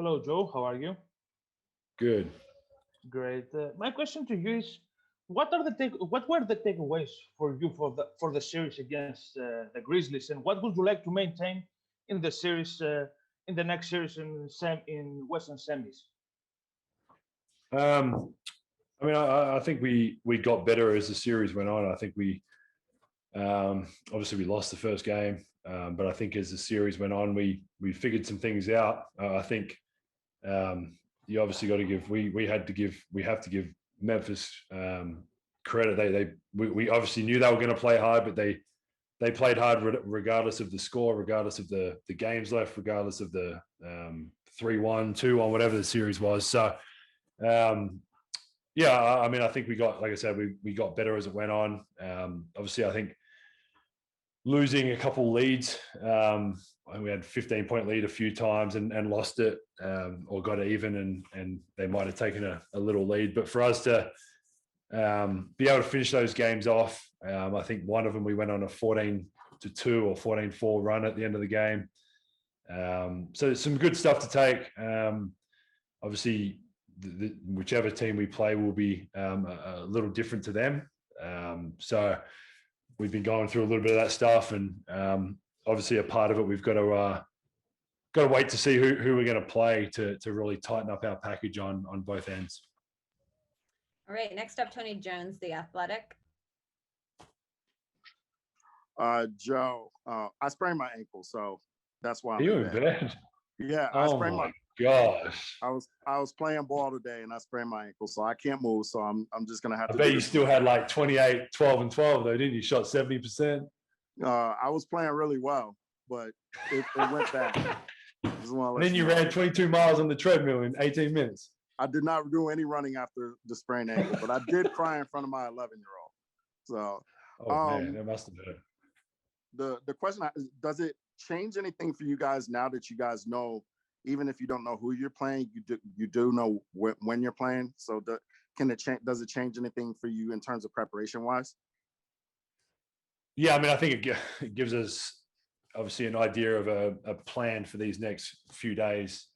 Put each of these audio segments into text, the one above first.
Hello, Joe. How are you? Good. Great. My question to you is, what were the takeaways for you for the series against the Grizzlies, and what would you like to maintain in the series in the next series in Western semis? I mean, I think we got better as the series went on. I think we obviously we lost the first game, but I think as the series went on, we figured some things out. I think you obviously got to give we have to give Memphis credit. We obviously knew they were going to play hard, but they played hard regardless of the score, regardless of the games left, regardless of the 3-1, 2-1, whatever the series was. So um, yeah, I mean, I think we got, like I said, we got better as it went on. Obviously, I think losing a couple leads. We had 15-point lead a few times and lost it, or got it even, and they might have taken a little lead. But for us to be able to finish those games off, I think one of them we went on a 14-2 or 14-4 run at the end of the game. So some good stuff to take. Obviously, whichever team we play will be a little different to them. So we've been going through a little bit of that stuff, and obviously a part of it we've got to wait to see who we're going to play to really tighten up our package on both ends. All right, next up, Tony Jones, The Athletic. Joe, I sprained my ankle, so that's why Are I'm you in in bed. bed? Yeah, I Oh sprained my gosh! I was playing ball today and I sprained my ankle, so I can't move. So I'm just gonna have I to. bet you still had like 28, 12, and 12 though, didn't you? Shot 70%. I was playing really well, but it went bad. And then you ran 22 miles on the treadmill in 18 minutes. I did not do any running after the sprained ankle, but I did cry in front of my 11-year-old. So, man, that must have hurt. The question is, does it change anything for you guys now that you guys know, even if you don't know who you're playing, you do know when you're playing? So does it change anything for you in terms of preparation wise? Yeah, I mean, I think it gives us obviously an idea of a plan for these next few days.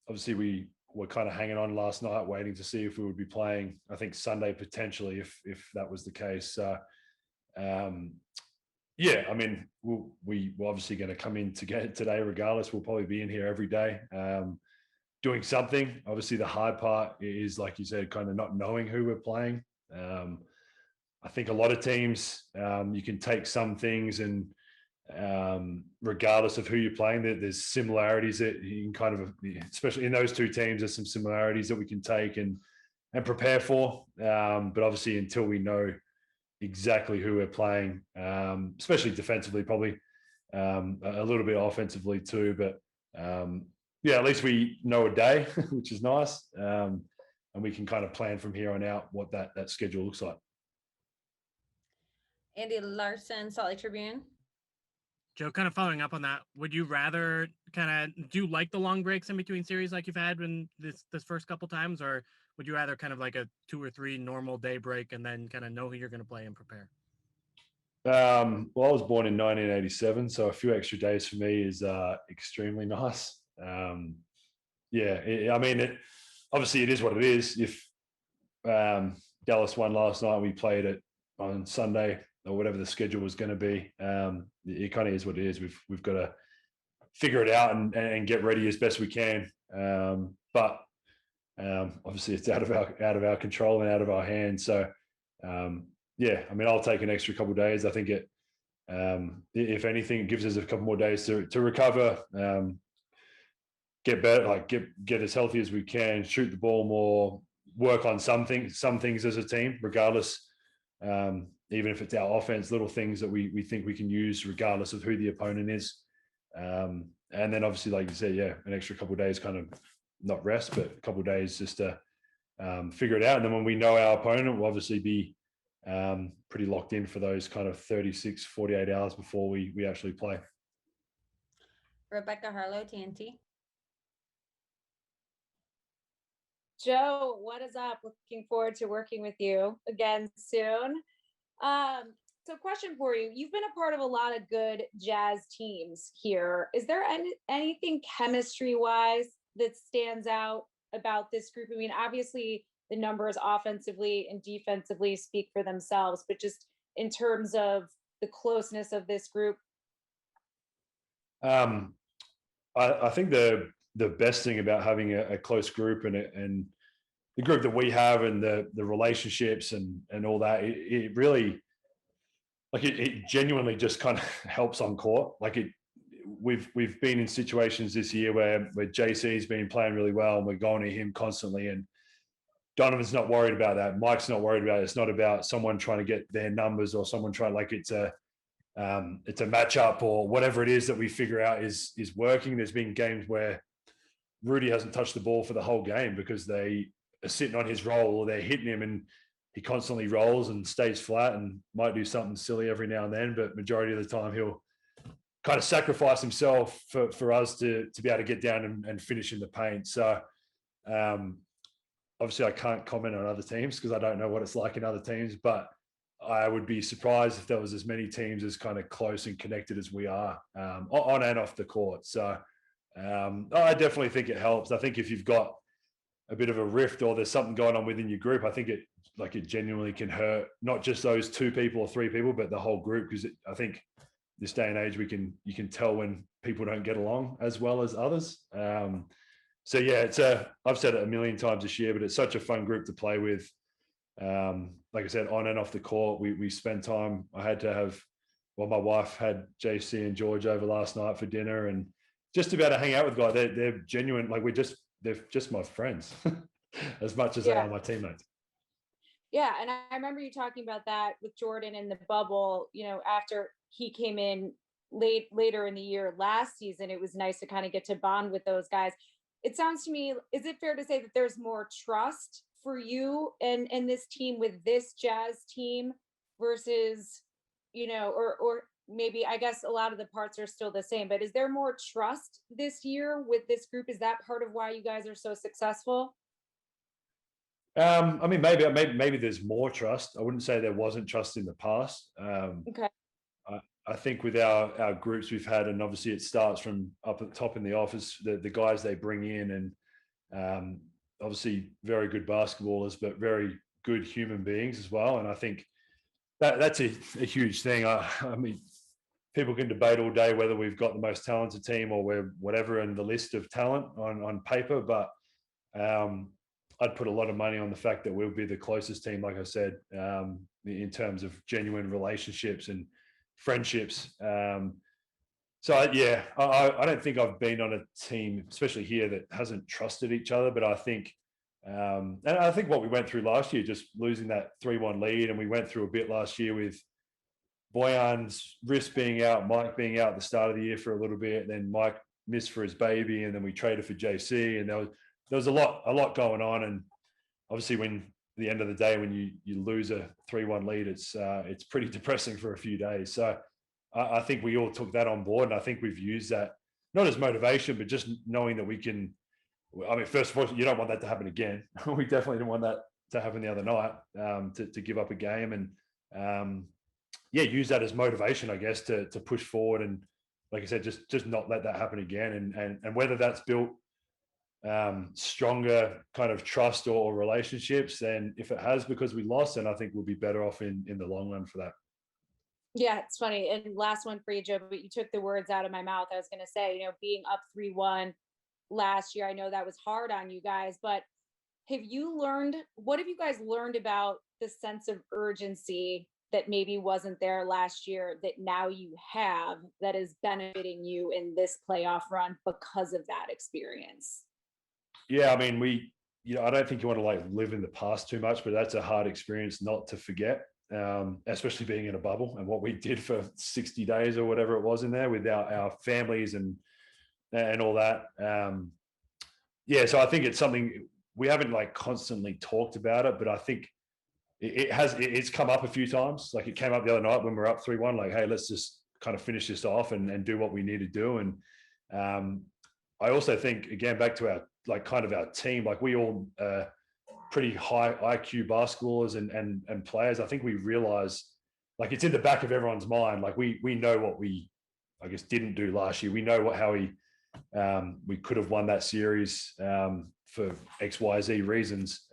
Obviously, we were kind of hanging on last night, waiting to see if we would be playing, I think, Sunday potentially, if that was the case. So, yeah, I mean, we're obviously going to come in today regardless. We'll probably be in here every day doing something. Obviously, the hard part is, like you said, kind of not knowing who we're playing. I think a lot of teams, you can take some things and regardless of who you're playing, there's similarities that you can kind of, especially in those two teams, there's some similarities that we can take and prepare for. But obviously, until we know exactly who we're playing, especially defensively, probably a little bit offensively too. But yeah, at least we know a day, which is nice, and we can kind of plan from here on out what that schedule looks like. Andy Larson, Salt Lake Tribune. Joe, kind of following up on that, would you rather do you like the long breaks in between series like you've had when this first couple times, or would you rather kind of like a 2 or 3 normal day break and then kind of know who you're going to play and prepare? Well, I was born in 1987, so a few extra days for me is extremely nice. Yeah, I mean, obviously it is what it is. If Dallas won last night, we played it on Sunday or whatever the schedule was going to be. It kind of is what it is. We've got to figure it out and get ready as best we can. But obviously, it's out of our control and out of our hands. So yeah, I mean, I'll take an extra couple of days. I think it, if anything, it gives us a couple more days to recover, get better, like get as healthy as we can, shoot the ball more, work on some things as a team, regardless. Even if it's our offense, little things that we think we can use regardless of who the opponent is. And then obviously, like you said, yeah, an extra couple of days, kind of not rest, but a couple of days just to figure it out. And then when we know our opponent, we'll obviously be pretty locked in for those kind of 36, 48 hours before we actually play. Rebecca Harlow, TNT. Joe, what is up? Looking forward to working with you again soon. So question for you. You've been a part of a lot of good Jazz teams here. Is there anything chemistry-wise that stands out about this group? I mean, obviously the numbers offensively and defensively speak for themselves, but just in terms of the closeness of this group. I think the best thing about having a close group and the group that we have and the relationships and all that, it really, like it genuinely just kind of helps on court. Like we've been in situations this year where JC's been playing really well and we're going to him constantly, and Donovan's not worried about that. Mike's not worried about it. It's not about someone trying to get their numbers or someone trying, like it's a matchup or whatever it is that we figure out is working. There's been games where Rudy hasn't touched the ball for the whole game because they are sitting on his roll or they're hitting him and he constantly rolls and stays flat and might do something silly every now and then, but majority of the time he'll kind of sacrifice himself for us to be able to get down and finish in the paint. So obviously I can't comment on other teams because I don't know what it's like in other teams, but I would be surprised if there was as many teams as kind of close and connected as we are on and off the court. So I definitely think it helps. I think if you've got a bit of a rift or there's something going on within your group, I think it genuinely can hurt not just those two people or three people, but the whole group. Because I think this day and age, you can tell when people don't get along as well as others. So yeah, I've said it a million times this year, but it's such a fun group to play with. Like I said, on and off the court, we spend time. My wife had JC and George over last night for dinner, and just to be able to hang out with guys. They're genuine. Like they're just my friends as much as they are my teammates. Yeah, and I remember you talking about that with Jordan in the bubble. You know, after he came in later in the year last season, it was nice to kind of get to bond with those guys. It sounds to me, is it fair to say that there's more trust for you and this team with this Jazz team versus, you know, or maybe, I guess a lot of the parts are still the same, but is there more trust this year with this group? Is that part of why you guys are so successful? I mean, maybe there's more trust. I wouldn't say there wasn't trust in the past. Okay. I think with our groups we've had, and obviously it starts from up at the top in the office, the guys they bring in, and obviously very good basketballers, but very good human beings as well. And I think that's a huge thing. I mean, people can debate all day whether we've got the most talented team or we're whatever in the list of talent on paper, but I'd put a lot of money on the fact that we'll be the closest team, like I said, in terms of genuine relationships and friendships. So I don't think I've been on a team, especially here, that hasn't trusted each other. But I think, and I think what we went through last year, just losing that 3-1 lead, and we went through a bit last year with Boyan's wrist being out, Mike being out at the start of the year for a little bit, and then Mike missed for his baby, and then we traded for JC, and there was a lot going on. And obviously, when at the end of the day, when you lose a 3-1 lead, it's pretty depressing for a few days. So I think we all took that on board, and I think we've used that not as motivation, but just knowing that we can. I mean, first of all, you don't want that to happen again. We definitely didn't want that to happen the other night, to give up a game, and use that as motivation, I guess, to push forward, and like I said, just not let that happen again, and whether that's built stronger kind of trust or relationships, then if it has because we lost, then I think we'll be better off in the long run for that. Yeah, it's funny. And last one for you, Joe, but you took the words out of my mouth. I was going to say, you know, being up 3-1 last year, I know that was hard on you guys, but what have you guys learned about the sense of urgency that maybe wasn't there last year that now you have, that is benefiting you in this playoff run because of that experience? Yeah, I mean, I don't think you want to live in the past too much, but that's a hard experience not to forget. Especially being in a bubble and what we did for 60 days or whatever it was in there with our families and all that. So I think it's something we haven't constantly talked about it, but I think it's come up a few times. Like it came up the other night when we were up 3-1, like, hey, let's just kind of finish this off and do what we need to do. And I also think, again, back to our team, we all pretty high IQ basketballers and players. I think we realize like it's in the back of everyone's mind. Like we know what we, I guess, didn't do last year. We know how we could have won that series for XYZ reasons.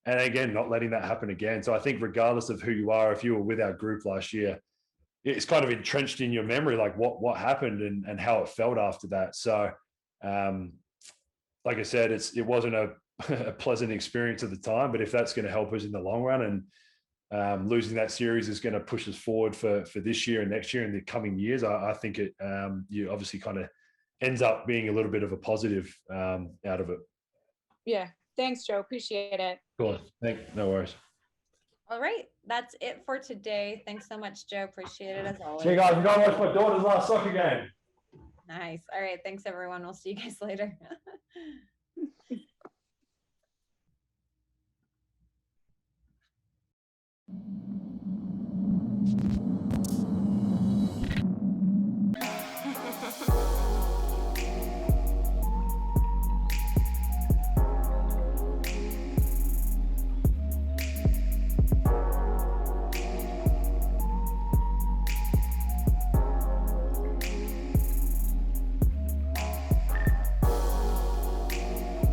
And again, not letting that happen again. So I think regardless of who you are, if you were with our group last year, it's kind of entrenched in your memory, like what happened and how it felt after that. So like I said, it wasn't a pleasant experience at the time, but if that's going to help us in the long run, and losing that series is going to push us forward for this year and next year and the coming years, I think it you obviously kind of ends up being a little bit of a positive out of it. Yeah. Thanks, Joe. Appreciate it. Cool. No worries. All right, that's it for today. Thanks so much, Joe. Appreciate it as always. See you guys. I'm going to watch my daughter's last soccer game. Nice. All right, thanks everyone. We'll see you guys later.